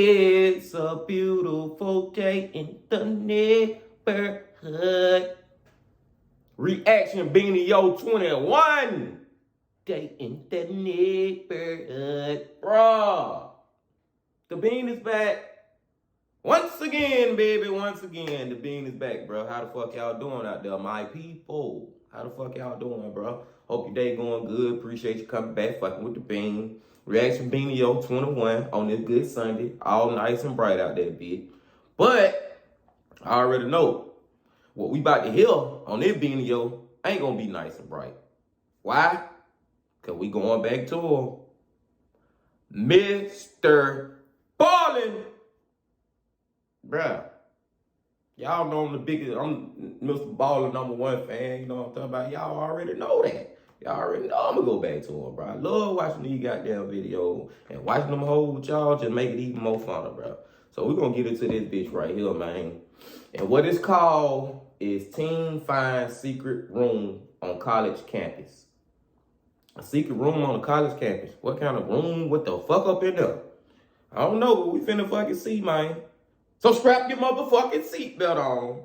It's a beautiful day in the neighborhood. Reaction BeaNeoS 21. Day in the neighborhood. Bruh. The Bean is back. Once again, baby. Once again, the Bean is back, bro. How the fuck y'all doing out there, my people? How the fuck y'all doing, bro? Hope your day going good. Appreciate you coming back, fucking with the Bean. Reaction BeaNeoS 21 on this good Sunday. All nice and bright out there, bitch. But I already know what we about to hear on this BeaNeoS ain't gonna be nice and bright. Why? Because we going back to him. Mr. Ballen. Bruh. Y'all know I'm the biggest, I'm Mr. Ballen #1 fan, you know what I'm talking about? Y'all already know that. Y'all already know I'm gonna go back to him, bro. I love watching these goddamn videos and watching them hold with y'all just make it even more fun, bro. So we're gonna get into this bitch right here, man. And what it's called is Teen Finds Secret Room on College Campus. A secret room on a college campus. What kind of room? What the fuck up in there? I don't know, but we finna fucking see, man. So strap your motherfucking seatbelt on.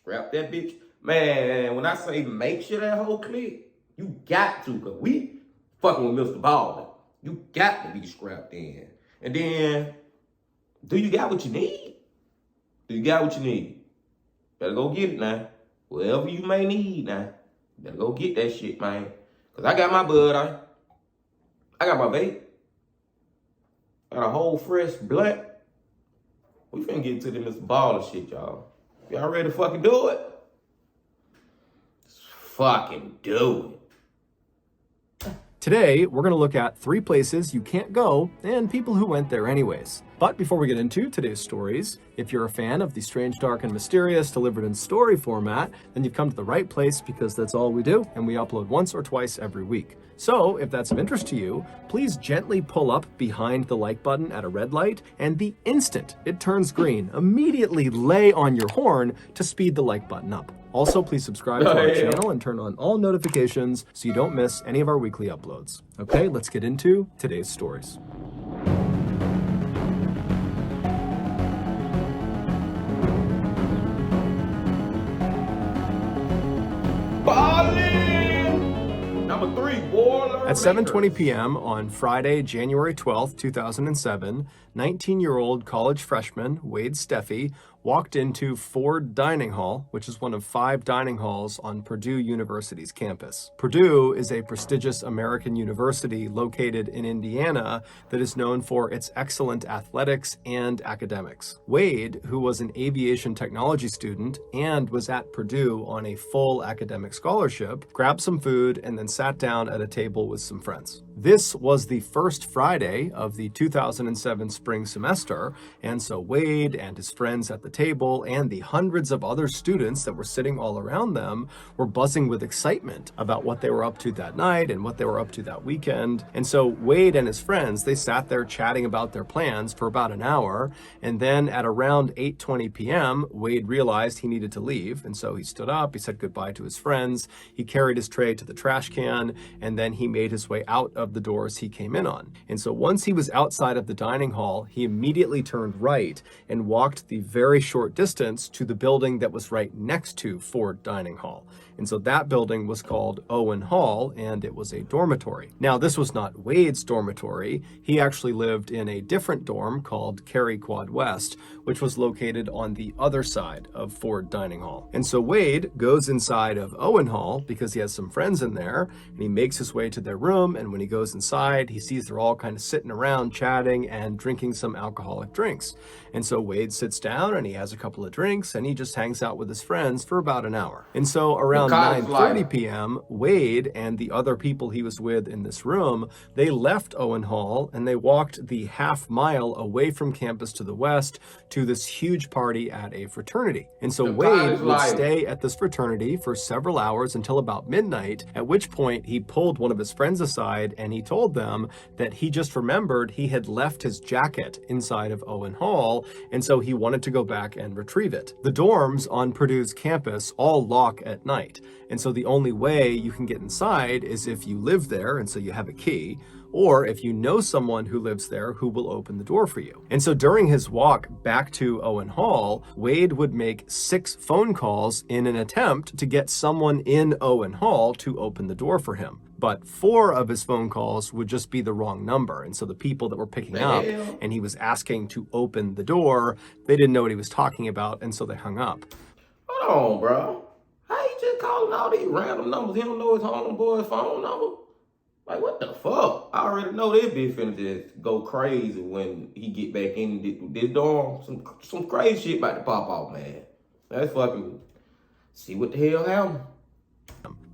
Strap that bitch. Man, when I say make sure that whole click, you got to, because we fucking with Mr. Ballen. You got to be strapped in. And then, do you got what you need? Do you got what you need? Better go get it now. Whatever you may need now. Better go get that shit, man. Because I got my bud on. I got my vape. Got a whole fresh blunt. We finna get into the Mr. Ballen shit, y'all. Y'all ready to fucking do it? Let's fucking do it. Today, we're going to look at 3 places you can't go and people who went there anyways. But before we get into today's stories, if you're a fan of the strange, dark, and mysterious delivered in story format, then you've come to the right place because that's all we do, and we upload once or twice every week. So if that's of interest to you, please gently pull up behind the like button at a red light, and the instant it turns green, immediately lay on your horn to speed the like button up. Also, please subscribe to our channel and turn on all notifications so you don't miss any of our weekly uploads. Okay, let's get into today's stories. Number 3, boiler. At 7:20 p.m. on Friday, January 12th, 2007, 19-year-old college freshman Wade Steffi walked into Ford Dining Hall, which is one of 5 dining halls on Purdue University's campus. Purdue is a prestigious American university located in Indiana that is known for its excellent athletics and academics. Wade, who was an aviation technology student and was at Purdue on a full academic scholarship, grabbed some food and then sat down at a table with some friends. This was the first Friday of the 2007 spring semester, and so Wade and his friends at the table and the hundreds of other students that were sitting all around them were buzzing with excitement about what they were up to that night and what they were up to that weekend. And so Wade and his friends, they sat there chatting about their plans for about an hour, and then at around 8:20 p.m., Wade realized he needed to leave, and so he stood up, he said goodbye to his friends, he carried his tray to the trash can, and then he made his way out of the doors he came in on. And so once he was outside of the dining hall, he immediately turned right and walked the very short distance to the building that was right next to Ford Dining Hall. And so that building was called Owen Hall, and it was a dormitory. Now, this was not Wade's dormitory. He actually lived in a different dorm called Cary Quad West, which was located on the other side of Ford Dining Hall. And so Wade goes inside of Owen Hall because he has some friends in there, and he makes his way to their room, and when he goes inside, he sees they're all kind of sitting around chatting and drinking some alcoholic drinks. And so Wade sits down and he has a couple of drinks and he just hangs out with his friends for about an hour. And so around 9:30 p.m., Wade and the other people he was with in this room, they left Owen Hall and they walked the half mile away from campus to the west to this huge party at a fraternity. And so Wade would stay at this fraternity for several hours until about midnight, at which point he pulled one of his friends aside and he told them that he just remembered he had left his jacket inside of Owen Hall, and so he wanted to go back and retrieve it. The dorms on Purdue's campus all lock at night. night. And so the only way you can get inside is if you live there and so you have a key, or if you know someone who lives there who will open the door for you. And so during his walk back to Owen Hall, Wade would make 6 phone calls in an attempt to get someone in Owen Hall to open the door for him. But 4 of his phone calls would just be the wrong number. And so the people that were picking up and he was asking to open the door, they didn't know what he was talking about, and so they hung up. Hold on, bro. How he just calling all these random numbers? He don't know his homeboy's phone number? Like, what the fuck? I already know this bitch finna just go crazy when he get back in this dorm. Some crazy shit about to pop off, man. That's fucking... See what the hell happened?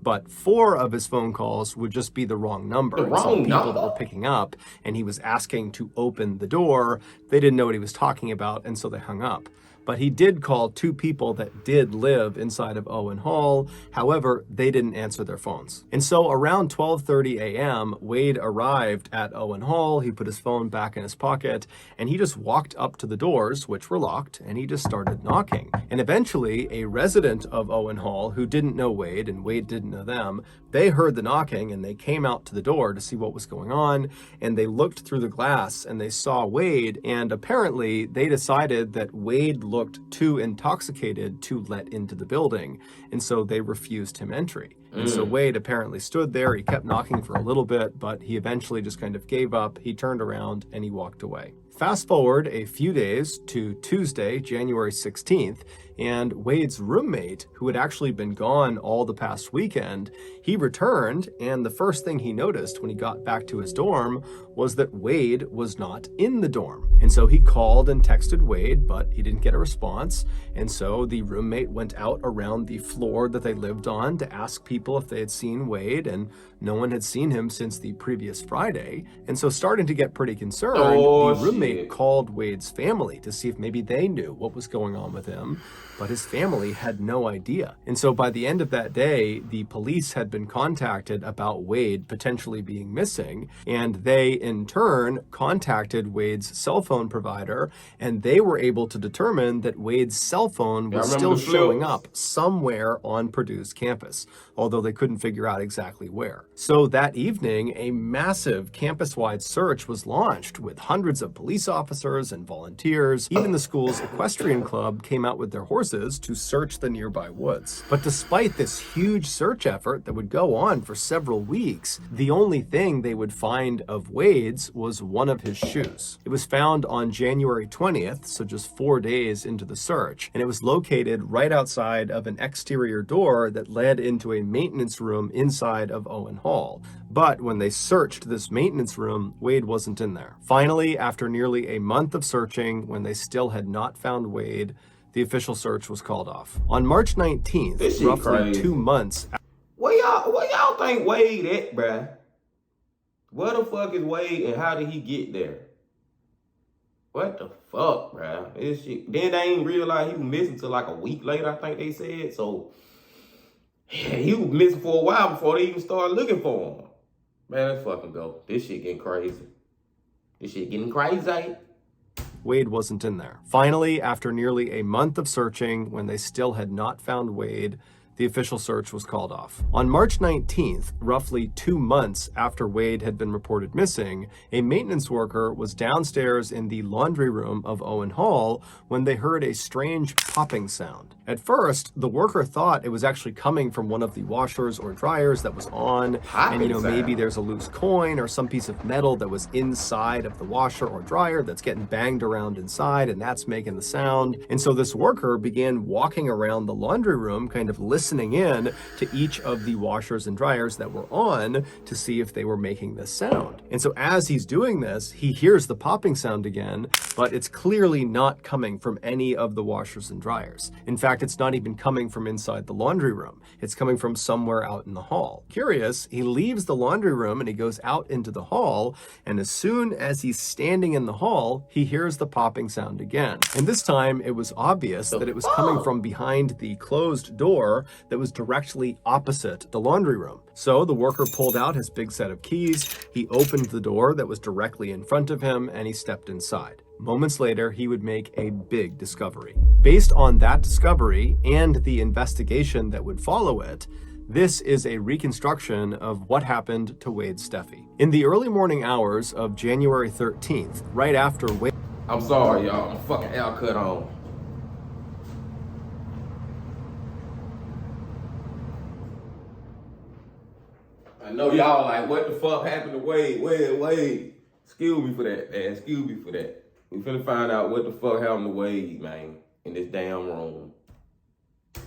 But 4 of his phone calls would just be the wrong number. The wrong so people number? that were picking up and he was asking to open the door, they didn't know what he was talking about, and so they hung up. But he did call 2 people that did live inside of Owen Hall. However, they didn't answer their phones. And so around 12:30 a.m., Wade arrived at Owen Hall. He put his phone back in his pocket, and he just walked up to the doors, which were locked, and he just started knocking. And eventually, a resident of Owen Hall who didn't know Wade, and Wade didn't know them, they heard the knocking, and they came out to the door to see what was going on, and they looked through the glass, and they saw Wade, and apparently they decided that Wade looked too intoxicated to let into the building, and so they refused him entry. And so Wade apparently stood there. He kept knocking for a little bit, but he eventually just kind of gave up. He turned around and he walked away. Fast forward a few days to Tuesday, January 16th, and Wade's roommate, who had actually been gone all the past weekend, he returned, and the first thing he noticed when he got back to his dorm was that Wade was not in the dorm. And so he called and texted Wade, but he didn't get a response. And so the roommate went out around the floor that they lived on to ask people if they had seen Wade, and no one had seen him since the previous Friday. And so starting to get pretty concerned, the roommate called Wade's family to see if maybe they knew what was going on with him, but his family had no idea. And so by the end of that day, the police had been contacted about Wade potentially being missing, and they in turn contacted Wade's cell phone provider, and they were able to determine that Wade's cell phone was still showing up somewhere on Purdue's campus, although they couldn't figure out exactly where. So that evening, a massive campus-wide search was launched with hundreds of police officers and volunteers. Even the school's equestrian club came out with their horses to search the nearby woods. But despite this huge search effort that would go on for several weeks, the only thing they would find of Wade's was one of his shoes. It was found on January 20th, so just 4 days into the search, and it was located right outside of an exterior door that led into a maintenance room inside of Owen Hall. But when they searched this maintenance room, Wade wasn't in there. Finally, after nearly a month of searching, when they still had not found Wade, the official search was called off. On March 19th, roughly 2 months... Where y'all think Wade at, bruh? Where the fuck is Wade and how did he get there? What the fuck, bruh? This shit. Then they ain't realize he was missing till like a week later, I think they said. So, yeah, he was missing for a while before they even started looking for him. Man, let's fucking go. This shit getting crazy. This shit getting crazy. Wade wasn't in there. Finally, after nearly a month of searching, when they still had not found Wade, the official search was called off. On March 19th, roughly 2 months after Wade had been reported missing, a maintenance worker was downstairs in the laundry room of Owen Hall when they heard a strange popping sound. At first, the worker thought it was actually coming from one of the washers or dryers that was on, and maybe there's a loose coin or some piece of metal that was inside of the washer or dryer that's getting banged around inside, and that's making the sound. And so this worker began walking around the laundry room, kind of listening in to each of the washers and dryers that were on to see if they were making this sound. And so as he's doing this, he hears the popping sound again, but it's clearly not coming from any of the washers and dryers. In fact, it's not even coming from inside the laundry room. It's coming from somewhere out in the hall. Curious, he leaves the laundry room and he goes out into the hall, and as soon as he's standing in the hall, he hears the popping sound again. And this time it was obvious that it was coming from behind the closed door that was directly opposite the laundry room. So the worker pulled out his big set of keys, he opened the door that was directly in front of him, and he stepped inside. Moments later, he would make a big discovery. Based on that discovery and the investigation that would follow it, this is a reconstruction of what happened to Wade Steffi. In the early morning hours of January 13th, right after Wade... I'm sorry, y'all. My fucking haircut on. I know y'all like, what the fuck happened to Wade? Wade. Excuse me for that, man. Excuse me for that. We finna find out what the fuck happened to Wade, man, in this damn room.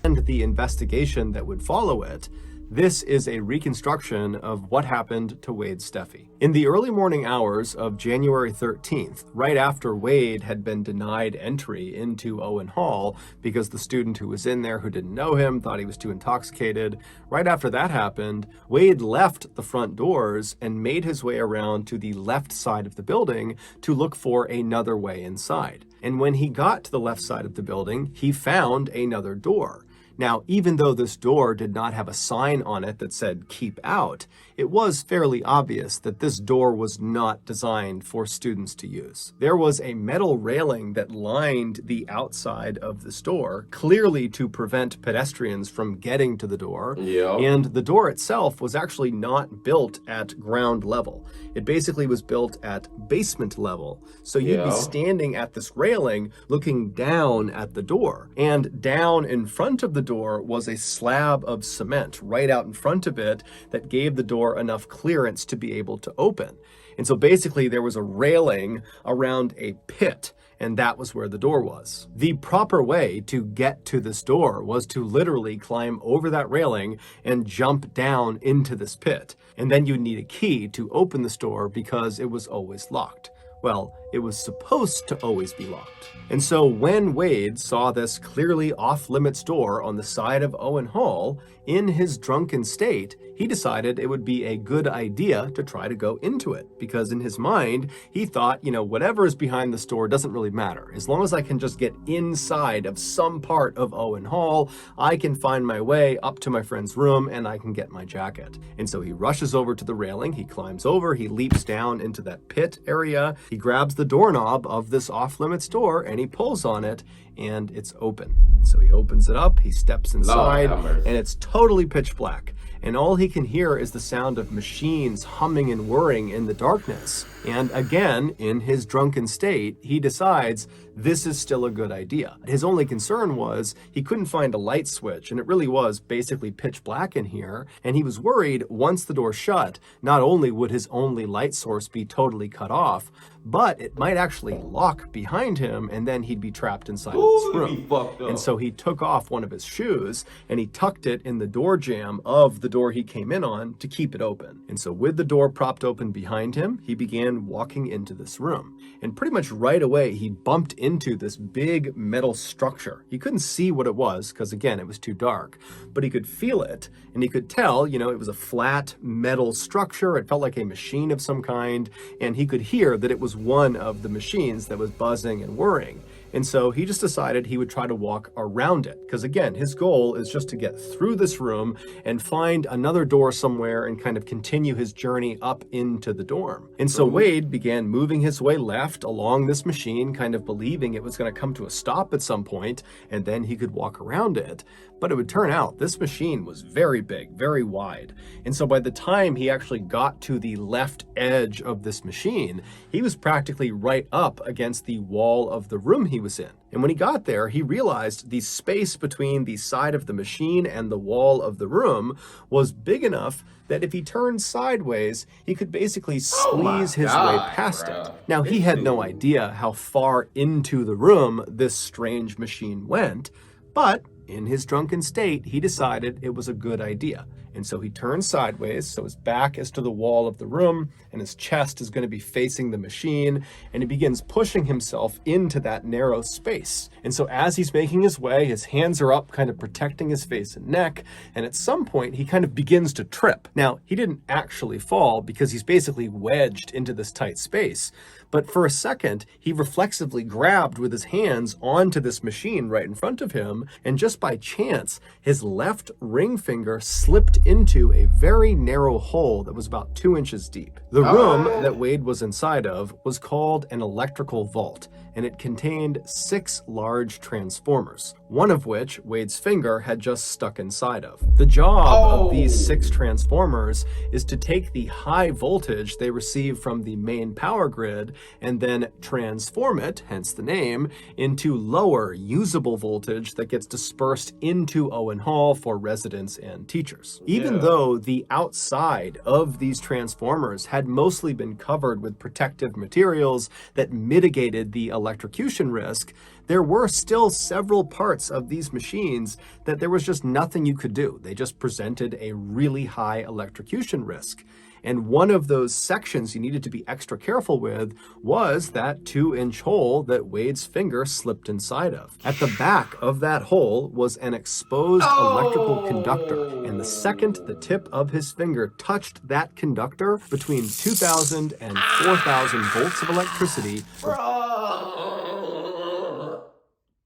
And the investigation that would follow it, this is a reconstruction of what happened to Wade Steffi. In the early morning hours of January 13th, right after Wade had been denied entry into Owen Hall because the student who was in there who didn't know him thought he was too intoxicated, right after that happened, Wade left the front doors and made his way around to the left side of the building to look for another way inside. And when he got to the left side of the building, he found another door. Now, even though this door did not have a sign on it that said "keep out," it was fairly obvious that this door was not designed for students to use. There was a metal railing that lined the outside of this door, clearly to prevent pedestrians from getting to the door. Yeah. And the door itself was actually not built at ground level. It basically was built at basement level. So you'd be standing at this railing looking down at the door. And down in front of the door was a slab of cement right out in front of it that gave the door enough clearance to be able to open. And so basically there was a railing around a pit, and that was where the door was. The proper way to get to this door was to literally climb over that railing and jump down into this pit. And then you'd need a key to open this door because it was always locked. Well, it was supposed to always be locked. And so when Wade saw this clearly off-limits door on the side of Owen Hall, in his drunken state, he decided it would be a good idea to try to go into it. Because in his mind, he thought, whatever is behind this door doesn't really matter. As long as I can just get inside of some part of Owen Hall, I can find my way up to my friend's room and I can get my jacket. And so he rushes over to the railing, he climbs over, he leaps down into that pit area, he grabs the doorknob of this off-limits door and he pulls on it and it's open. So he opens it up, he steps inside, and it's totally pitch black. And all he can hear is the sound of machines humming and whirring in the darkness. And again, in his drunken state, he decides this is still a good idea. His only concern was he couldn't find a light switch, and it really was basically pitch black in here. And he was worried once the door shut, not only would his only light source be totally cut off, but it might actually lock behind him and then he'd be trapped inside of this room. And so he took off one of his shoes and he tucked it in the door jamb of the door he came in on to keep it open. And so with the door propped open behind him, he began walking into this room. And pretty much right away, he bumped into this big metal structure. He couldn't see what it was because, again, it was too dark, but he could feel it and he could tell, it was a flat metal structure. It felt like a machine of some kind, and he could hear that it was one of the machines that was buzzing and whirring. And so he just decided he would try to walk around it. Because again, his goal is just to get through this room and find another door somewhere and kind of continue his journey up into the dorm. And so Wade began moving his way left along this machine, kind of believing it was going to come to a stop at some point, and then he could walk around it. But it would turn out this machine was very big, very wide. And so by the time he actually got to the left edge of this machine, he was practically right up against the wall of the room he was in. And when he got there, he realized the space between the side of the machine and the wall of the room was big enough that if he turned sideways, he could basically squeeze his way past it. Now, he had no idea how far into the room this strange machine went, but in his drunken state, he decided it was a good idea. And so he turns sideways, so his back is to the wall of the room, and his chest is going to be facing the machine, and he begins pushing himself into that narrow space. And so as he's making his way, his hands are up, kind of protecting his face and neck, and at some point, he kind of begins to trip. Now, he didn't actually fall because he's basically wedged into this tight space. But for a second, he reflexively grabbed with his hands onto this machine right in front of him, and just by chance, his left ring finger slipped into a very narrow hole that was about 2 inches deep. The room that Wade was inside of was called an electrical vault, and it contained 6 large transformers, one of which Wade's finger had just stuck inside of. The job of these 6 transformers is to take the high voltage they receive from the main power grid and then transform it, hence the name, into lower usable voltage that gets dispersed into Owen Hall for residents and teachers. Even though the outside of these transformers had mostly been covered with protective materials that mitigated the electrocution risk, there were still several parts of these machines that there was just nothing you could do. They just presented a really high electrocution risk. And one of those sections you needed to be extra careful with was that 2-inch hole that Wade's finger slipped inside of. At the back of that hole was an exposed electrical conductor, and the second the tip of his finger touched that conductor, between 2,000 and 4,000 volts of electricity. Bro.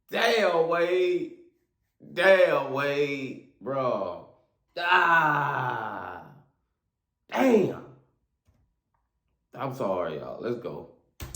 Damn, Wade. Damn, Wade, bro. Damn. I'm sorry, y'all. Let's go.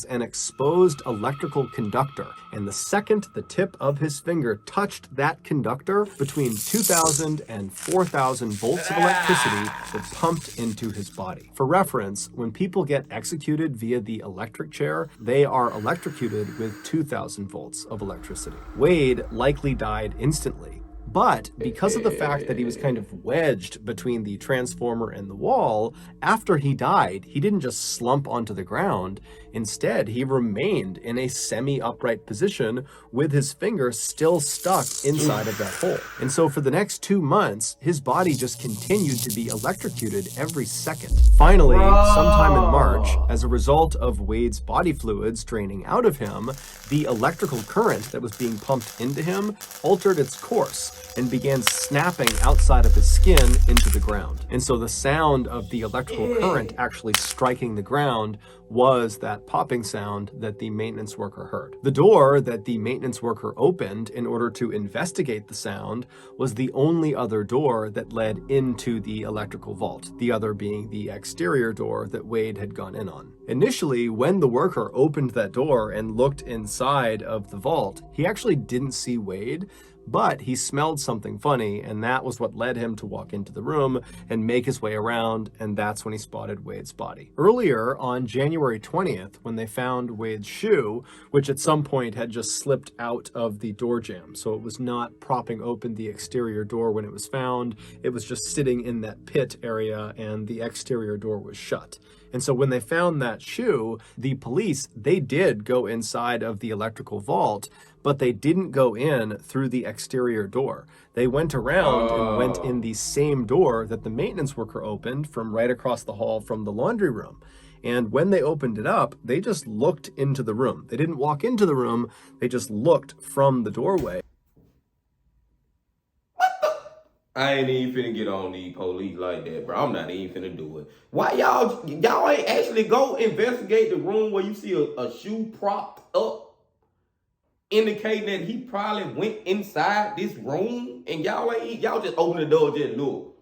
An exposed electrical conductor, and the second the tip of his finger touched that conductor, between 2,000 and 4,000 volts of electricity were pumped into his body. For reference, when people get executed via the electric chair, they are electrocuted with 2,000 volts of electricity. Wade likely died instantly. But because of the fact that he was kind of wedged between the transformer and the wall, after he died, he didn't just slump onto the ground. Instead, he remained in a semi-upright position with his finger still stuck inside of that hole. And so for the next 2 months, his body just continued to be electrocuted every second. Finally, sometime in March, as a result of Wade's body fluids draining out of him, the electrical current that was being pumped into him altered its course and began snapping outside of his skin into the ground. And so the sound of the electrical current actually striking the ground was that popping sound that the maintenance worker heard. The door that the maintenance worker opened in order to investigate the sound was the only other door that led into the electrical vault, the other being the exterior door that Wade had gone in on. Initially, when the worker opened that door and looked inside of the vault, he actually didn't see Wade, but he smelled something funny, and that was what led him to walk into the room and make his way around, and that's when he spotted Wade's body. Earlier, on January 20th, when they found Wade's shoe, which at some point had just slipped out of the door jamb, so it was not propping open the exterior door when it was found, it was just sitting in that pit area, and the exterior door was shut. And so when they found that shoe, the police, they did go inside of the electrical vault, but they didn't go in through the exterior door. They went around and went in the same door that the maintenance worker opened from right across the hall from the laundry room. And when they opened it up, they just looked into the room. They didn't walk into the room, they just looked from the doorway. I ain't even finna get on these police like that, bro. I'm not even finna do it. Why y'all ain't actually go investigate the room where you see a shoe propped up, indicating that he probably went inside this room, and y'all just open the door, just look.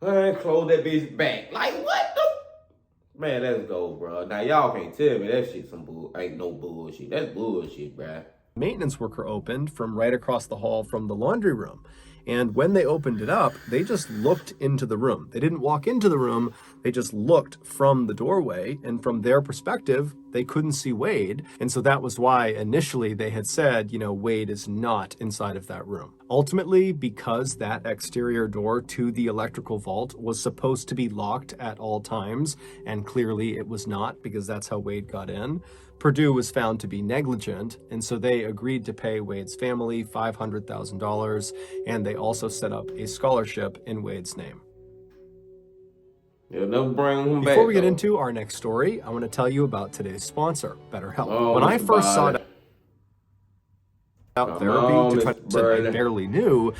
And close that bitch back. Like, what the? Man, let's go, bro. Now, y'all can't tell me that shit ain't no bullshit. That's bullshit, bro. Maintenance worker opened from right across the hall from the laundry room. And when they opened it up, they just looked into the room. They didn't walk into the room, they just looked from the doorway, and from their perspective, they couldn't see Wade. And so that was why initially they had said, Wade is not inside of that room. Ultimately, because that exterior door to the electrical vault was supposed to be locked at all times, and clearly it was not because that's how Wade got in, Purdue was found to be negligent, and so they agreed to pay Wade's family $500,000, and they also set up a scholarship in Wade's name. You'll never bring him back. Before we get into our next story, I want to tell you about today's sponsor, BetterHelp. When I first sought out therapy to try to I barely knew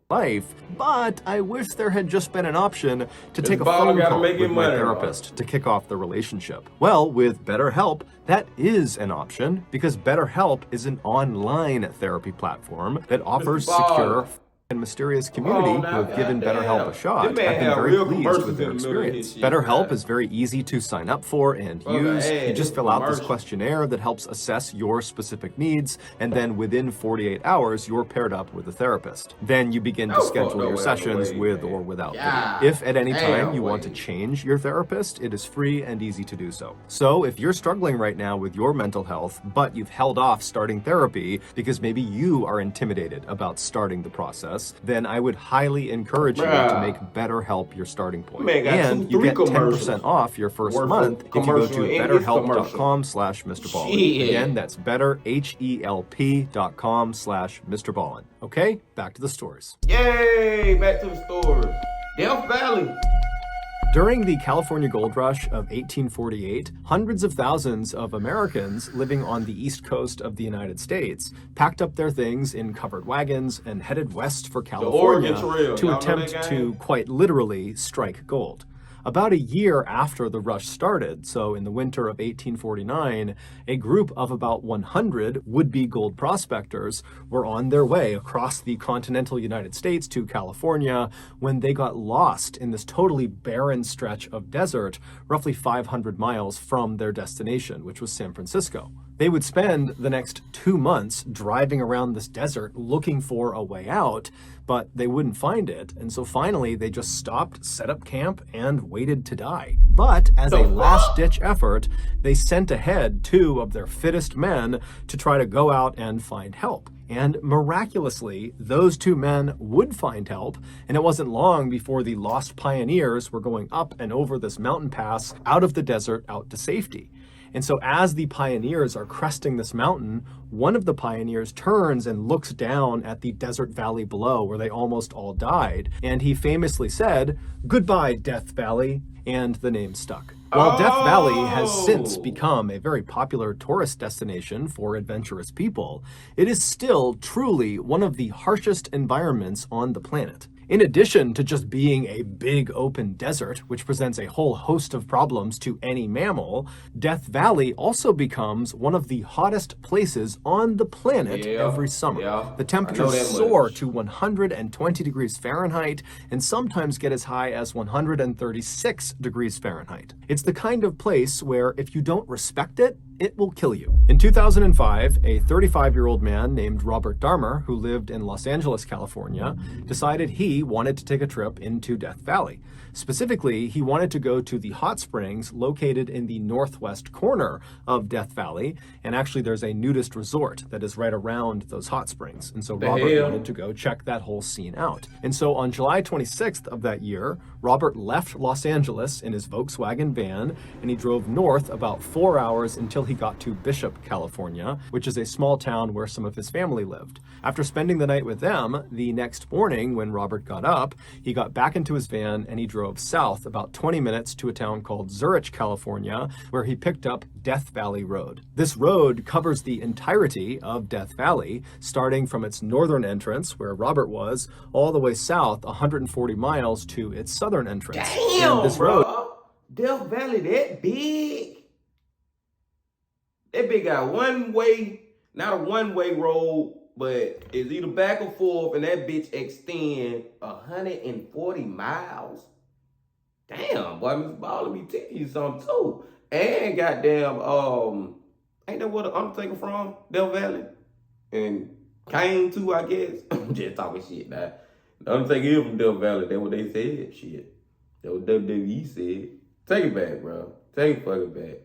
life, but I wish there had just been an option to take a phone call with my therapist to kick off the relationship. Well, with BetterHelp, that is an option because BetterHelp is an online therapy platform that offers secure and mysterious community who have given BetterHelp a shot have man been have very real pleased commercials with their in the middle of his experience. shit, BetterHelp man. is very easy to sign up for and use. You just fill out this questionnaire that helps assess your specific needs, and then within 48 hours, you're paired up with a therapist. Then you begin to schedule your sessions with or without video. If at any time you want to change your therapist, it is free and easy to do so. So if you're struggling right now with your mental health, but you've held off starting therapy because maybe you are intimidated about starting the process, then I would highly encourage you to make BetterHelp your starting point. And you get 10% off your first month if you go to betterhelp.com/mrballen. Again, that's betterhelp.com/mrballen. Okay, back to the stories. Yay, back to the stories. Death Valley. During the California Gold Rush of 1848, hundreds of thousands of Americans living on the east coast of the United States packed up their things in covered wagons and headed west for California to attempt to, quite literally, strike gold. About a year after the rush started, so in the winter of 1849, a group of about 100 would-be gold prospectors were on their way across the continental United States to California when they got lost in this totally barren stretch of desert, roughly 500 miles from their destination, which was San Francisco. They would spend the next 2 months driving around this desert looking for a way out, but they wouldn't find it. And so finally, they just stopped, set up camp, and waited to die. But as a last-ditch effort, they sent ahead 2 of their fittest men to try to go out and find help. And miraculously, those 2 men would find help, and it wasn't long before the lost pioneers were going up and over this mountain pass out of the desert out to safety. And so as the pioneers are cresting this mountain, one of the pioneers turns and looks down at the desert valley below where they almost all died. And he famously said, "Goodbye, Death Valley," and the name stuck. While Death Valley has since become a very popular tourist destination for adventurous people, it is still truly one of the harshest environments on the planet. In addition to just being a big open desert, which presents a whole host of problems to any mammal, Death Valley also becomes one of the hottest places on the planet every summer. The temperatures soar to 120 degrees Fahrenheit and sometimes get as high as 136 degrees Fahrenheit. It's the kind of place where if you don't respect it, it will kill you. In 2005, a 35-year-old man named Robert Darmer, who lived in Los Angeles, California, decided he wanted to take a trip into Death Valley. Specifically, he wanted to go to the hot springs located in the northwest corner of Death Valley, and actually there's a nudist resort that is right around those hot springs. And so Robert wanted to go check that whole scene out. And so on July 26th of that year, Robert left Los Angeles in his Volkswagen van, and he drove north about 4 hours until he got to Bishop, California, which is a small town where some of his family lived. After spending the night with them, the next morning when Robert got up, he got back into his van and he drove south about 20 minutes to a town called Zurich, California, where he picked up Death Valley Road. This road covers the entirety of Death Valley, starting from its northern entrance, where Robert was, all the way south 140 miles to its southern entrance. Damn, and this road, Death Valley that big? That big got one way, not a one-way road, but it's either back or forth, and that bitch extend 140 miles. Damn, boy, mr.ballen be teaching you something too. And goddamn, ain't that where the Undertaker from? Death Valley? And Kane too, I guess. I'm just talking shit now. The Undertaker is from Death Valley. That's what they said. Shit. That's what WWE said. Take it back, bro. Take it fucking back.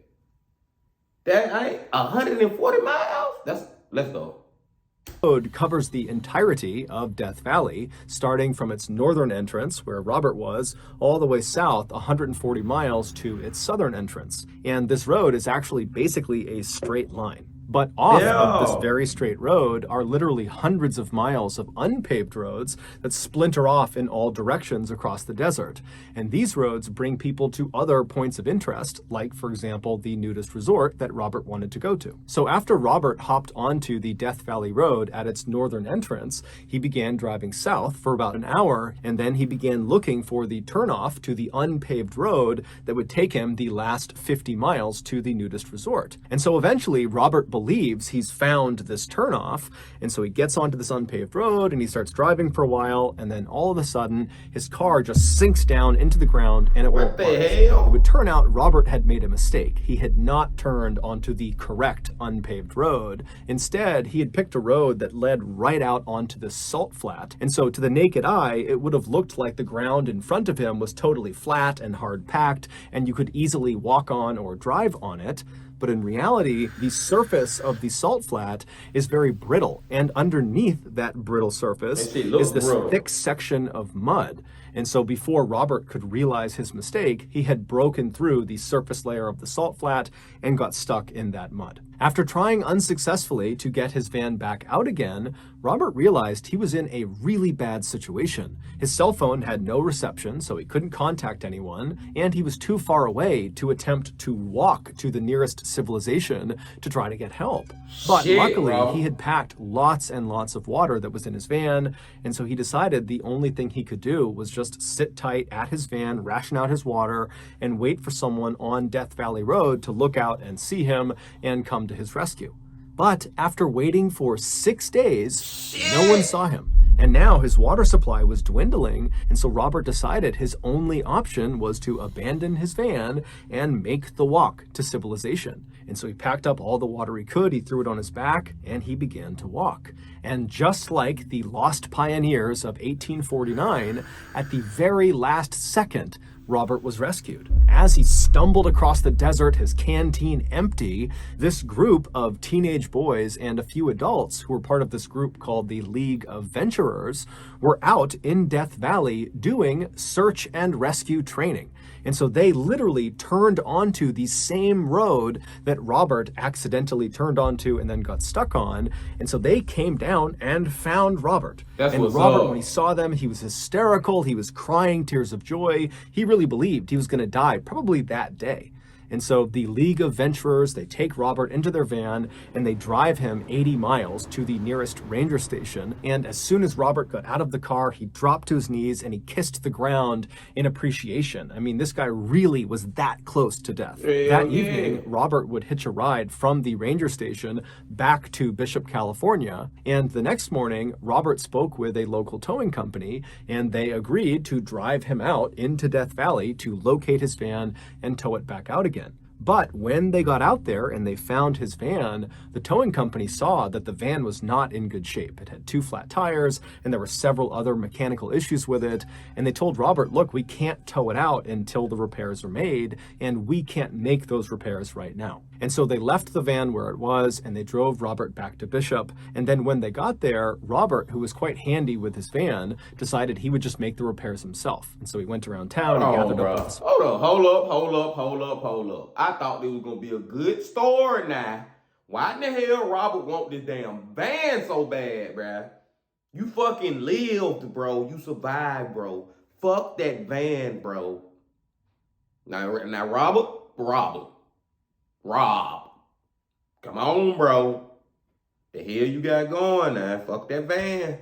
That ain't 140 miles? Let's go. Road covers the entirety of Death Valley, starting from its northern entrance, where Robert was, all the way south 140 miles to its southern entrance. And this road is actually basically a straight line. But off of this very straight road are literally hundreds of miles of unpaved roads that splinter off in all directions across the desert. And these roads bring people to other points of interest, like, for example, the nudist resort that Robert wanted to go to. So after Robert hopped onto the Death Valley Road at its northern entrance, he began driving south for about an hour, and then he began looking for the turnoff to the unpaved road that would take him the last 50 miles to the nudist resort. And so eventually, Robert believes he's found this turnoff, and so he gets onto this unpaved road and he starts driving for a while, and then all of a sudden his car just sinks down into the ground and it won't budge. It would turn out Robert had made a mistake. He had not turned onto the correct unpaved road. Instead, he had picked a road that led right out onto this salt flat, and so to the naked eye it would have looked like the ground in front of him was totally flat and hard packed, and you could easily walk on or drive on it. But in reality, the surface of the salt flat is very brittle, and underneath that brittle surface is this thick section of mud. And so before Robert could realize his mistake, he had broken through the surface layer of the salt flat and got stuck in that mud. After trying unsuccessfully to get his van back out again, Robert realized he was in a really bad situation. His cell phone had no reception, so he couldn't contact anyone, and he was too far away to attempt to walk to the nearest civilization to try to get help. But luckily, he had packed lots and lots of water that was in his van, and so he decided the only thing he could do was just sit tight at his van, ration out his water, and wait for someone on Death Valley Road to look out and see him and come to his rescue. But after waiting for 6 days, no one saw him. And now his water supply was dwindling, and so Robert decided his only option was to abandon his van and make the walk to civilization. And so he packed up all the water he could, he threw it on his back, and he began to walk. And just like the lost pioneers of 1849, at the very last second, Robert was rescued. As he stumbled across the desert, his canteen empty, this group of teenage boys and a few adults who were part of this group called the League of Venturers were out in Death Valley doing search and rescue training. And so they literally turned onto the same road that Robert accidentally turned onto and then got stuck on. And so they came down and found Robert. And Robert, when he saw them, he was hysterical. He was crying tears of joy. He really believed he was going to die probably that day. And so the League of Venturers, they take Robert into their van and they drive him 80 miles to the nearest ranger station. And as soon as Robert got out of the car, he dropped to his knees and he kissed the ground in appreciation. I mean, this guy really was that close to death. That evening, Robert would hitch a ride from the ranger station back to Bishop, California. And the next morning, Robert spoke with a local towing company and they agreed to drive him out into Death Valley to locate his van and tow it back out again. But when they got out there and they found his van, the towing company saw that the van was not in good shape. It had 2 flat tires and there were several other mechanical issues with it. And they told Robert, look, we can't tow it out until the repairs are made, and we can't make those repairs right now. And so they left the van where it was and they drove Robert back to Bishop. And then when they got there, Robert, who was quite handy with his van, decided he would just make the repairs himself. And so he went around town and gathered up. Hold up. I thought it was gonna be a good story now. Why in the hell Robert want this damn van so bad, bruh? You fucking lived, bro. You survived, bro. Fuck that van, bro. Now Rob. Come on, bro. The hell you got going now? Fuck that van.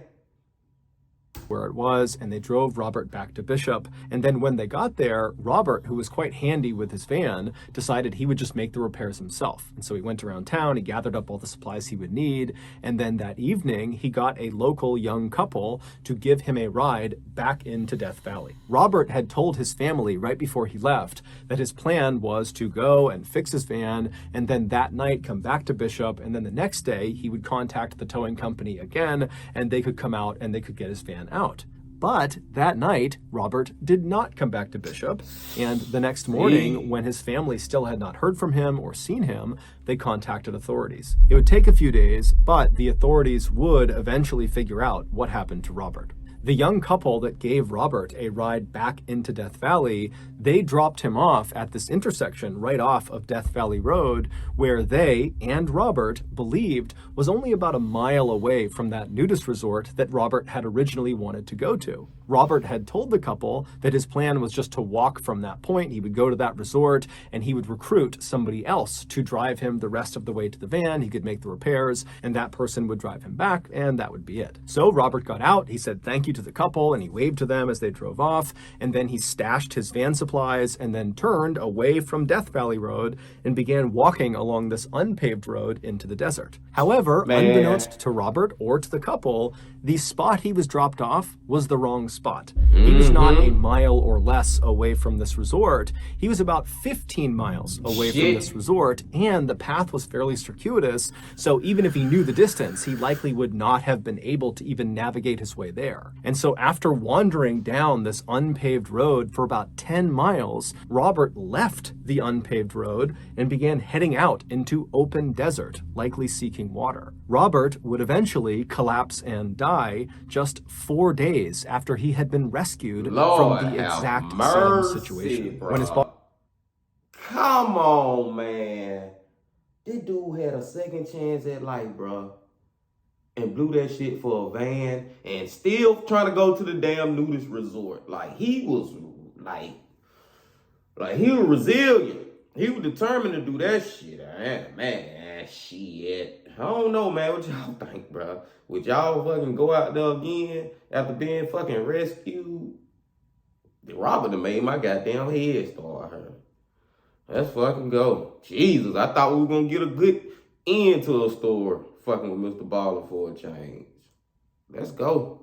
Where it was, and they drove Robert back to Bishop. And then when they got there, Robert, who was quite handy with his van, decided he would just make the repairs himself. And so he went around town, he gathered up all the supplies he would need, and then that evening he got a local young couple to give him a ride back into Death Valley. Robert had told his family right before he left that his plan was to go and fix his van, and then that night come back to Bishop, and then the next day he would contact the towing company again, and they could come out and they could get his van out. But that night, Robert did not come back to Bishop, and the next morning, when his family still had not heard from him or seen him, they contacted authorities. It would take a few days, but the authorities would eventually figure out what happened to Robert. The young couple that gave Robert a ride back into Death Valley, they dropped him off at this intersection right off of Death Valley Road, where they and Robert believed was only about a mile away from that nudist resort that Robert had originally wanted to go to. Robert had told the couple that his plan was just to walk from that point. He would go to that resort and he would recruit somebody else to drive him the rest of the way to the van. He could make the repairs and that person would drive him back and that would be it. So Robert got out, he said thank you to the couple and he waved to them as they drove off, and then he stashed his van supplies and then turned away from Death Valley Road and began walking along this unpaved road into the desert. However, unbeknownst to Robert or to the couple, the spot he was dropped off was the wrong spot. He was not a mile or less away from this resort. He was about 15 miles away from this resort, and the path was fairly circuitous, so even if he knew the distance, he likely would not have been able to even navigate his way there. And so after wandering down this unpaved road for about 10 miles, Robert left the unpaved road and began heading out into open desert, likely seeking water. Robert would eventually collapse and die just 4 days after he had been rescued from the exact same situation. When his Come on, man. This dude had a second chance at life, bro, and blew that shit for a van and still trying to go to the damn nudist resort. Like, he was like he was resilient. He was determined to do that shit. Man, shit. I don't know, man. What y'all think, bro? Would y'all fucking go out there again after being fucking rescued? Robert done made my goddamn head start hurt. Let's fucking go. Jesus, I thought we were gonna get a good end to a story fucking with Mr. Ballen for a change. Let's go.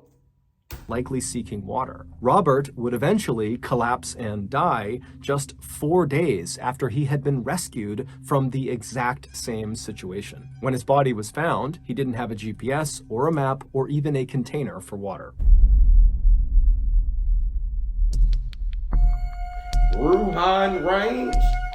Likely seeking water. Robert would eventually collapse and die just 4 days after he had been rescued from the exact same situation. When his body was found, he didn't have a GPS or a map or even a container for water. Bruhhhhh range?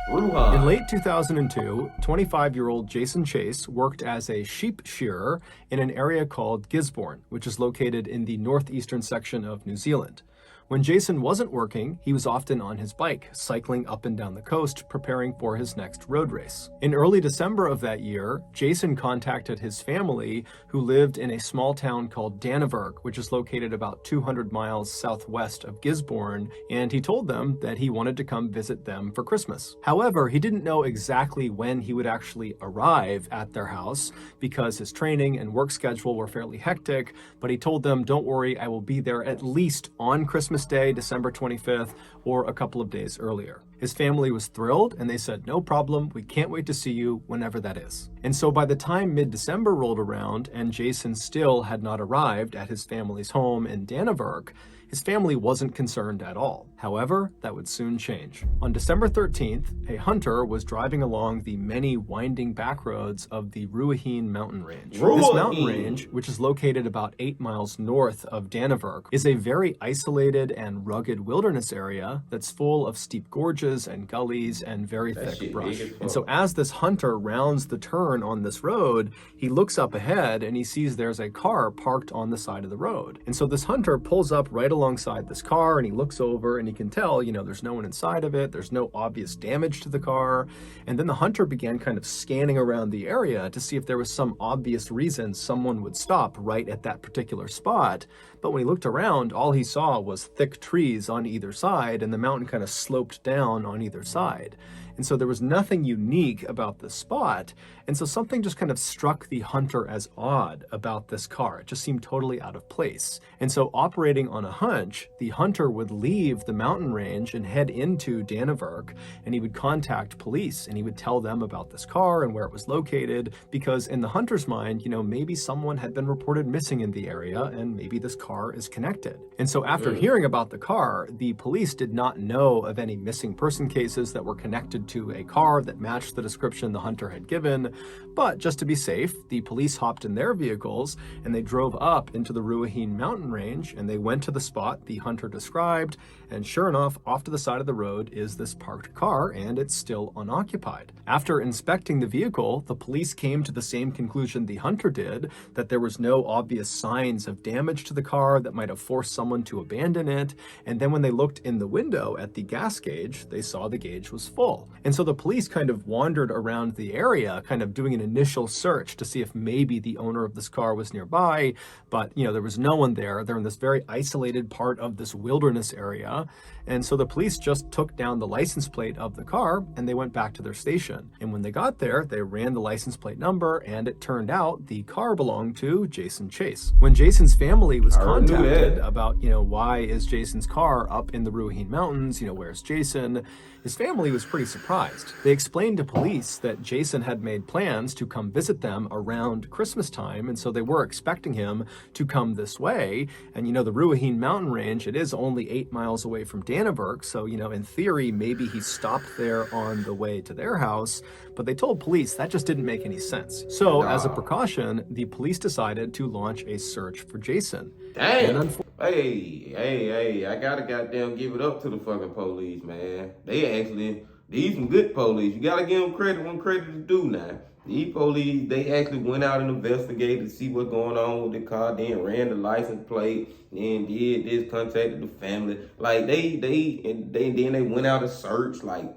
Bruhhhhh. In late 2002, 25-year-old Jason Chase worked as a sheep shearer in an area called Gisborne, which is located in the northeastern section of New Zealand. When Jason wasn't working, he was often on his bike, cycling up and down the coast, preparing for his next road race. In early December of that year, Jason contacted his family, who lived in a small town called Dannevirke, which is located about 200 miles southwest of Gisborne, and he told them that he wanted to come visit them for Christmas. However, he didn't know exactly when he would actually arrive at their house because his training and work schedule were fairly hectic, but he told them, "Don't worry, I will be there at least on Christmas Day, December 25th, or a couple of days earlier." His family was thrilled and they said, "No problem, we can't wait to see you whenever that is." And so by the time mid-December rolled around and Jason still had not arrived at his family's home in Dannevirke, his family wasn't concerned at all. However, that would soon change. On December 13th, a hunter was driving along the many winding back roads of the Bruhhhhh mountain range. This mountain range, which is located about 8 miles north of Dannevirke, is a very isolated and rugged wilderness area that's full of steep gorges and gullies and very thick brush. And so as this hunter rounds the turn on this road, he looks up ahead and he sees there's a car parked on the side of the road. And so this hunter pulls up right alongside this car and he looks over and he can tell, there's no one inside of it, there's no obvious damage to the car. And then the hunter began kind of scanning around the area to see if there was some obvious reason someone would stop right at that particular spot. But when he looked around, all he saw was thick trees on either side and the mountain kind of sloped down on either side. And so there was nothing unique about the spot. And so something just kind of struck the hunter as odd about this car. It just seemed totally out of place. And so operating on a hunch, the hunter would leave the mountain range and head into Dannevirke, and he would contact police and he would tell them about this car and where it was located, because in the hunter's mind, maybe someone had been reported missing in the area and maybe this car is connected. And so after hearing about the car, the police did not know of any missing person cases that were connected to a car that matched the description the hunter had given. But just to be safe, the police hopped in their vehicles and they drove up into the Bruhhhhh mountain range and they went to the spot the hunter described. And sure enough, off to the side of the road is this parked car and it's still unoccupied. After inspecting the vehicle, the police came to the same conclusion the hunter did, that there was no obvious signs of damage to the car that might have forced someone to abandon it. And then when they looked in the window at the gas gauge, they saw the gauge was full. And so the police kind of wandered around the area, kind of doing an initial search to see if maybe the owner of this car was nearby, but there was no one there. They're in this very isolated isolated part of this wilderness area. And so the police just took down the license plate of the car and they went back to their station. And when they got there, they ran the license plate number and it turned out the car belonged to Jason Chase. When Jason's family was contacted about, why is Jason's car up in the Bruhhhhh Mountains, where's Jason? His family was pretty surprised. They explained to police that Jason had made plans to come visit them around Christmas time, and so they were expecting him to come this way. And the Bruhhhhh mountain range, it is only 8 miles away from Danneberg, so in theory, maybe he stopped there on the way to their house, but they told police that just didn't make any sense. So as a precaution, the police decided to launch a search for Jason. Damn. Hey, I gotta goddamn give it up to the fucking police, man. These some good police. You gotta give them credit when credit is due now. These police, they actually went out and investigated to see what's going on with the car, then ran the license plate, and did this, contacted the family. Like, then they went out and searched, like,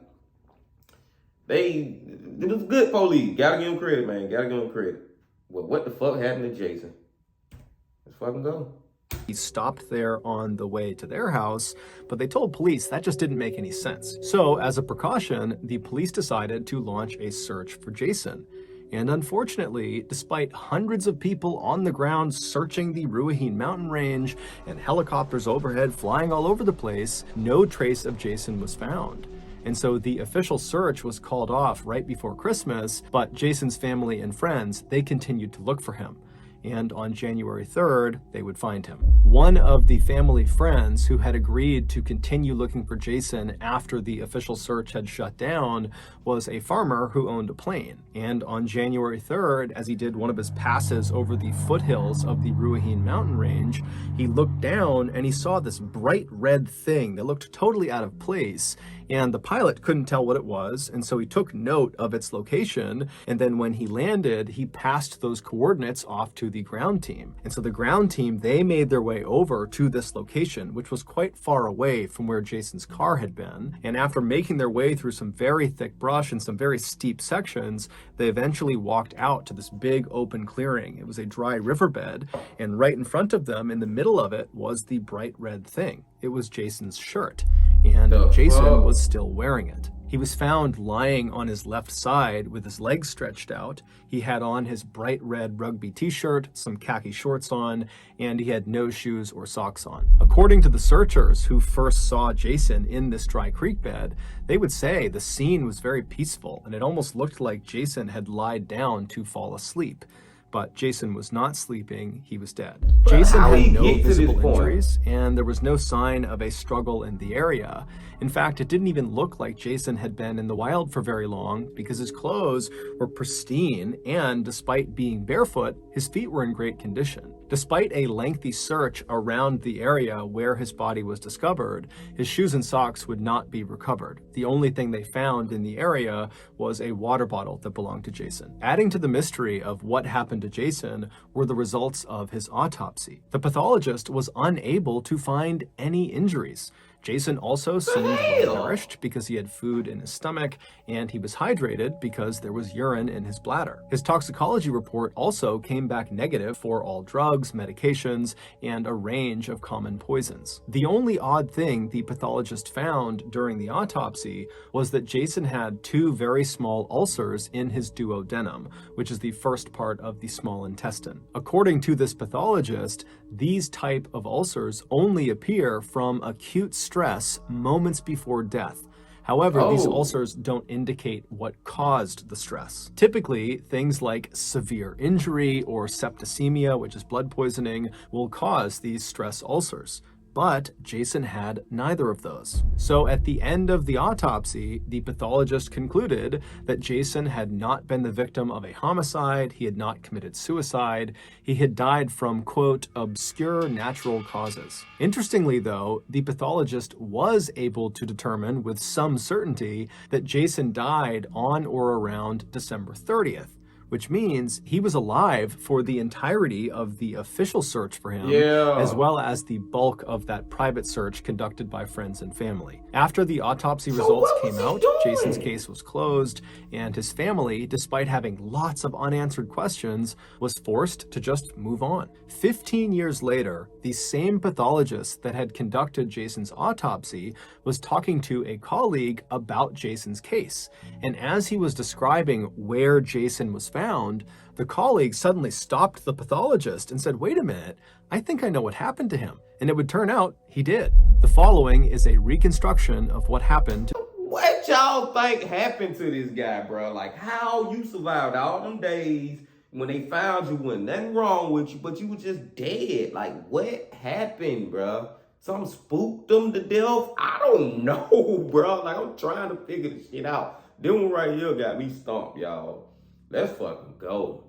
it was good police. Gotta give them credit, man. Gotta give them credit. Well, what the fuck happened to Jason? Let's fucking go. He stopped there on the way to their house, but they told police that just didn't make any sense. So as a precaution, the police decided to launch a search for Jason. And unfortunately, despite hundreds of people on the ground searching the Bruhhhhh mountain range and helicopters overhead flying all over the place, no trace of Jason was found. And so the official search was called off right before Christmas, but Jason's family and friends, they continued to look for him. And on January 3rd, they would find him. One of the family friends who had agreed to continue looking for Jason after the official search had shut down was a farmer who owned a plane. And on January 3rd, as he did one of his passes over the foothills of the Bruhhhhh mountain range, he looked down and he saw this bright red thing that looked totally out of place. And the pilot couldn't tell what it was, and so he took note of its location, and then when he landed, he passed those coordinates off to the ground team. And so the ground team, they made their way over to this location, which was quite far away from where Jason's car had been. And after making their way through some very thick brush and some very steep sections, they eventually walked out to this big open clearing. It was a dry riverbed, and right in front of them, in the middle of it, was the bright red thing. It was Jason's shirt, and Jason was still wearing it. He was found lying on his left side with his legs stretched out. He had on his bright red rugby t-shirt, some khaki shorts on, and he had no shoes or socks on. According to the searchers who first saw Jason in this dry creek bed, they would say the scene was very peaceful, and it almost looked like Jason had lied down to fall asleep. But Jason was not sleeping, he was dead. Jason had no visible injuries, and there was no sign of a struggle in the area. In fact, it didn't even look like Jason had been in the wild for very long because his clothes were pristine, and despite being barefoot, his feet were in great condition. Despite a lengthy search around the area where his body was discovered, his shoes and socks would not be recovered. The only thing they found in the area was a water bottle that belonged to Jason. Adding to the mystery of what happened to Jason were the results of his autopsy. The pathologist was unable to find any injuries. Jason also seemed well nourished because he had food in his stomach, and he was hydrated because there was urine in his bladder. His toxicology report also came back negative for all drugs, medications, and a range of common poisons. The only odd thing the pathologist found during the autopsy was that Jason had 2 very small ulcers in his duodenum, which is the first part of the small intestine. According to this pathologist, these type of ulcers only appear from acute stress moments before death. However, these ulcers don't indicate what caused the stress. Typically, things like severe injury or septicemia, which is blood poisoning, will cause these stress ulcers. But Jason had neither of those. So at the end of the autopsy, the pathologist concluded that Jason had not been the victim of a homicide, he had not committed suicide, he had died from, quote, obscure natural causes. Interestingly though, the pathologist was able to determine with some certainty that Jason died on or around December 30th. Which means he was alive for the entirety of the official search for him, as well as the bulk of that private search conducted by friends and family. After the autopsy So results what was came he out, doing? Jason's case was closed, and his family, despite having lots of unanswered questions, was forced to just move on. 15 years later, the same pathologist that had conducted Jason's autopsy was talking to a colleague about Jason's case. And as he was describing where Jason was found, the colleague suddenly stopped the pathologist and said, "Wait a minute, I think I know what happened to him." And it would turn out he did. The following is a reconstruction of what happened. What y'all think happened to this guy, bro? Like, how you survived all them days when they found you, wasn't nothing wrong with you, but you were just dead. Like, what happened, bro? Something spooked them to death? I don't know, bro. Like, I'm trying to figure this shit out. This one right here got me stumped, y'all. Let's fucking go.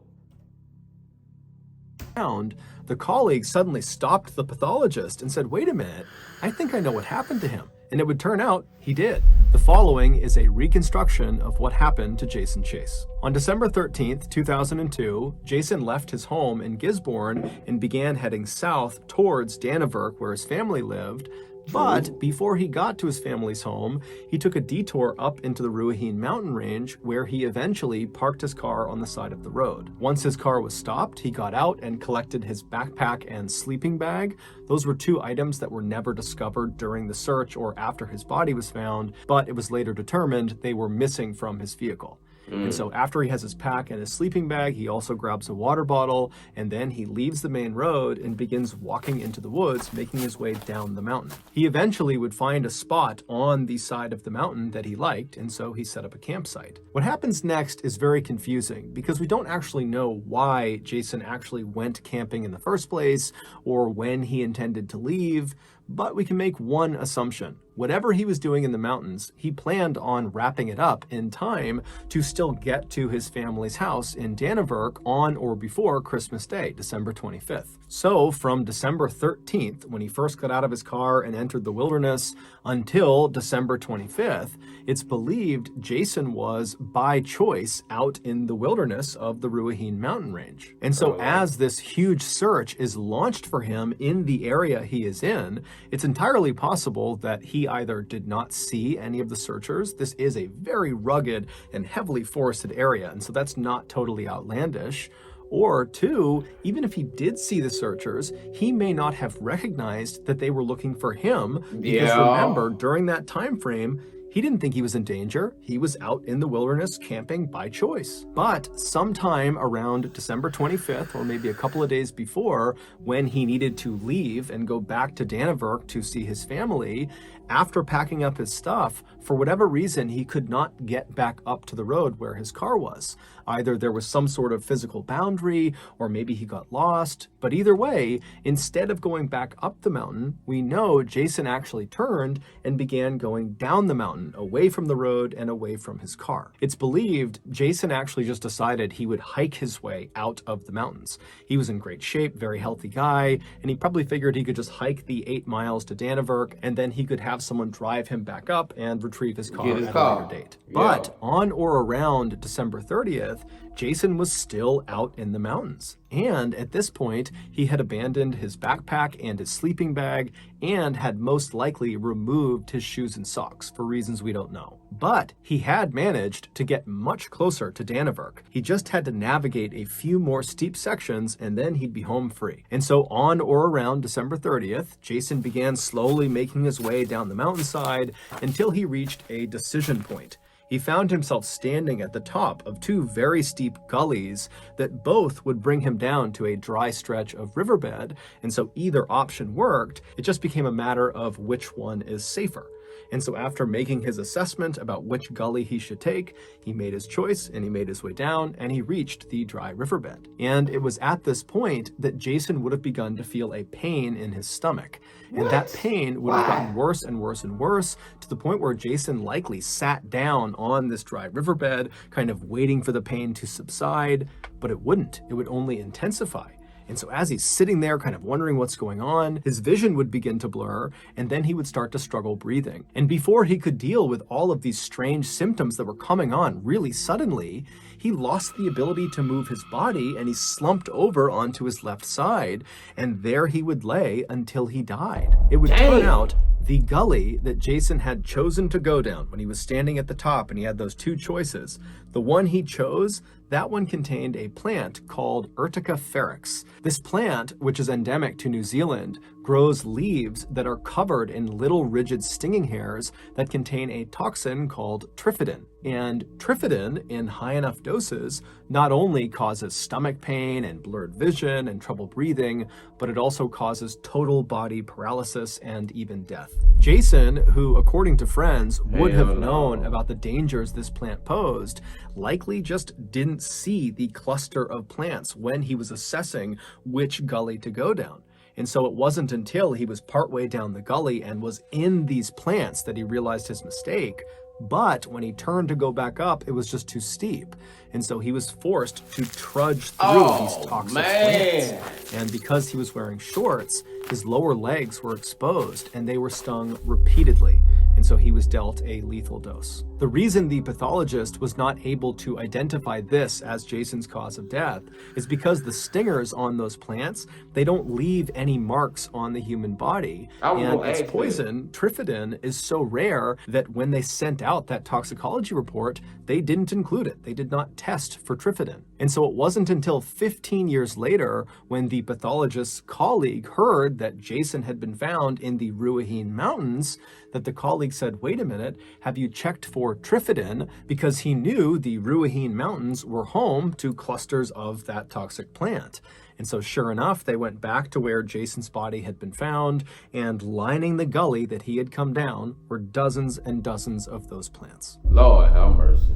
The colleague suddenly stopped the pathologist and said, "Wait a minute, I think I know what happened to him." And it would turn out he did. The following is a reconstruction of what happened to Jason Chase. On December 13th, 2002, Jason left his home in Gisborne and began heading south towards Dannevirke, where his family lived. But before he got to his family's home, he took a detour up into the Bruhhhhh mountain range, where he eventually parked his car on the side of the road. Once his car was stopped, he got out and collected his backpack and sleeping bag. Those were two items that were never discovered during the search or after his body was found, but it was later determined they were missing from his vehicle. And so after he has his pack and his sleeping bag, he also grabs a water bottle, and then he leaves the main road and begins walking into the woods, making his way down the mountain. He eventually would find a spot on the side of the mountain that he liked, and so he set up a campsite. What happens next is very confusing because we don't actually know why Jason actually went camping in the first place or when he intended to leave, but we can make one assumption. Whatever he was doing in the mountains, he planned on wrapping it up in time to still get to his family's house in Dannevirke on or before Christmas Day, December 25th. So from December 13th, when he first got out of his car and entered the wilderness, until December 25th, it's believed Jason was, by choice, out in the wilderness of the Bruhhhhh mountain range. And so as this huge search is launched for him in the area he is in, it's entirely possible that he either did not see any of the searchers. This is a very rugged and heavily forested area, and so that's not totally outlandish. Or two, even if he did see the searchers, he may not have recognized that they were looking for him, because remember, during that time frame, he didn't think he was in danger. He was out in the wilderness camping by choice. But sometime around December 25th, or maybe a couple of days before, when he needed to leave and go back to Dannevirke to see his family, after packing up his stuff, for whatever reason, he could not get back up to the road where his car was. Either there was some sort of physical boundary, or maybe he got lost. But either way, instead of going back up the mountain, we know Jason actually turned and began going down the mountain, away from the road and away from his car. It's believed Jason actually just decided he would hike his way out of the mountains. He was in great shape, very healthy guy, and he probably figured he could just hike the 8 miles to Dannevirke, and then he could have someone drive him back up and retrieve his car at a later date. But on or around December 30th, Jason was still out in the mountains. And at this point, he had abandoned his backpack and his sleeping bag and had most likely removed his shoes and socks for reasons we don't know. But he had managed to get much closer to Dannevirke. He just had to navigate a few more steep sections and then he'd be home free. And so on or around December 30th, Jason began slowly making his way down the mountainside until he reached a decision point. He found himself standing at the top of 2 very steep gullies that both would bring him down to a dry stretch of riverbed, and so either option worked. It just became a matter of which one is safer. And so after making his assessment about which gully he should take, he made his choice and he made his way down and he reached the dry riverbed. And it was at this point that Jason would have begun to feel a pain in his stomach. And that pain would have gotten worse and worse and worse, to the point where Jason likely sat down on this dry riverbed, kind of waiting for the pain to subside, but it wouldn't. It would only intensify. And so as he's sitting there kind of wondering what's going on, his vision would begin to blur, and then he would start to struggle breathing. And before he could deal with all of these strange symptoms that were coming on really suddenly, he lost the ability to move his body and he slumped over onto his left side, and there he would lay until he died. It would turn out The gully that Jason had chosen to go down when he was standing at the top and he had those two choices, the one he chose, that one contained a plant called Urtica ferox. This plant, which is endemic to New Zealand, grows leaves that are covered in little rigid stinging hairs that contain a toxin called trifidin. And trifidin, in high enough doses, not only causes stomach pain and blurred vision and trouble breathing, but it also causes total body paralysis and even death. Jason, who according to friends would have known about the dangers this plant posed, likely just didn't see the cluster of plants when he was assessing which gully to go down. And so it wasn't until he was partway down the gully and was in these plants that he realized his mistake. But when he turned to go back up, it was just too steep. And so he was forced to trudge through these toxic plants. And because he was wearing shorts, his lower legs were exposed and they were stung repeatedly. And so he was dealt a lethal dose. The reason the pathologist was not able to identify this as Jason's cause of death is because the stingers on those plants, they don't leave any marks on the human body. And its poison, trifidin, is so rare that when they sent out that toxicology report, they didn't include it. They did not test for trifidin. And so it wasn't until 15 years later when the pathologist's colleague heard that Jason had been found in the Bruhhhhh Mountains that the colleague said, wait a minute, have you checked for trifidin? Because he knew the Bruhhhhh Mountains were home to clusters of that toxic plant. And so sure enough, they went back to where Jason's body had been found, and lining the gully that he had come down were dozens and dozens of those plants. Lord have mercy.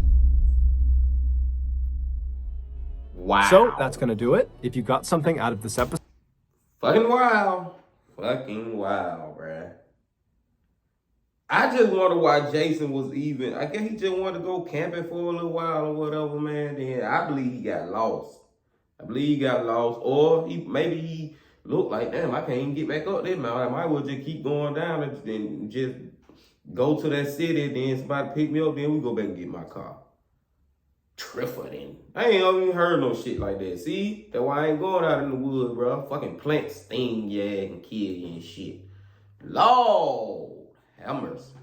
Wow. So that's going to do it. If you got something out of this episode. Fucking wow. Fucking wow, bruh. I just wonder why Jason was even, I guess he just wanted to go camping for a little while or whatever, man. Then I believe he got lost. Or maybe he looked like, damn, I can't even get back up there, man. I might as well just keep going down and just go to that city, then somebody pick me up, then we go back and get my car. Trifidin. I ain't even heard no shit like that. See? That's why I ain't going out in the woods, bro. Fucking plants sting your ass and kill you and shit. Lord have mercy.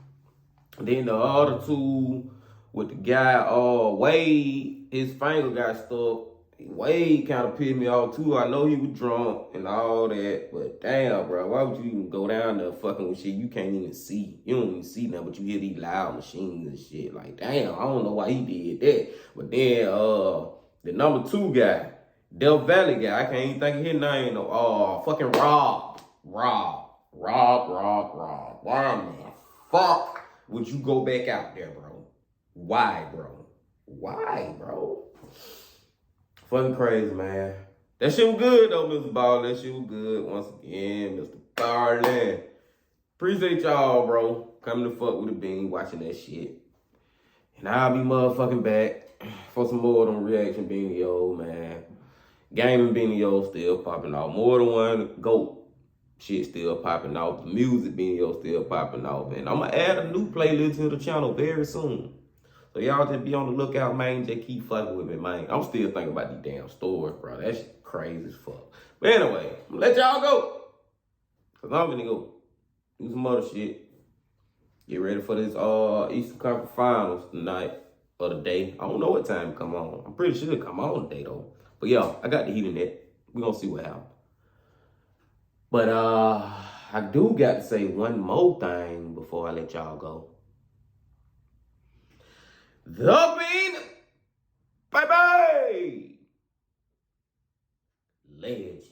Then the other two with the guy, Wade, his finger got stuck. Wade kind of pissed me off too. I know he was drunk and all that, but damn, bro, why would you even go down there fucking with shit you can't even see? You don't even see nothing, but you hear these loud machines and shit. Like, damn, I don't know why he did that. But then the number 2 guy, Del Valley guy, I can't even think of his name. Fucking Rob. Why the fuck would you go back out there, bro? Why, bro? Fucking crazy, man. That shit was good, though, Mr. Ballen. That shit was good. Once again, Mr. Ballen. Appreciate y'all, bro. Coming to fuck with the bean, watching that shit. And I'll be motherfucking back for some more of them reaction BeaNeoS, man. Gaming BeaNeoS still popping off. More than one GOAT shit still popping off. The music BeaNeoS still popping off. And I'm going to add a new playlist to the channel very soon. So y'all just be on the lookout, man. Just keep fucking with me, man. I'm still thinking about these damn stores, bro. That shit crazy as fuck. But anyway, I'm gonna let y'all go. Cause I'm gonna go do some other shit. Get ready for this Eastern Conference Finals tonight or the day. I don't know what time it come on. I'm pretty sure it come on today though. But yeah, I got the heat in it. We gonna see what happens. But I do got to say one more thing before I let y'all go. The Bean, bye-bye, legend.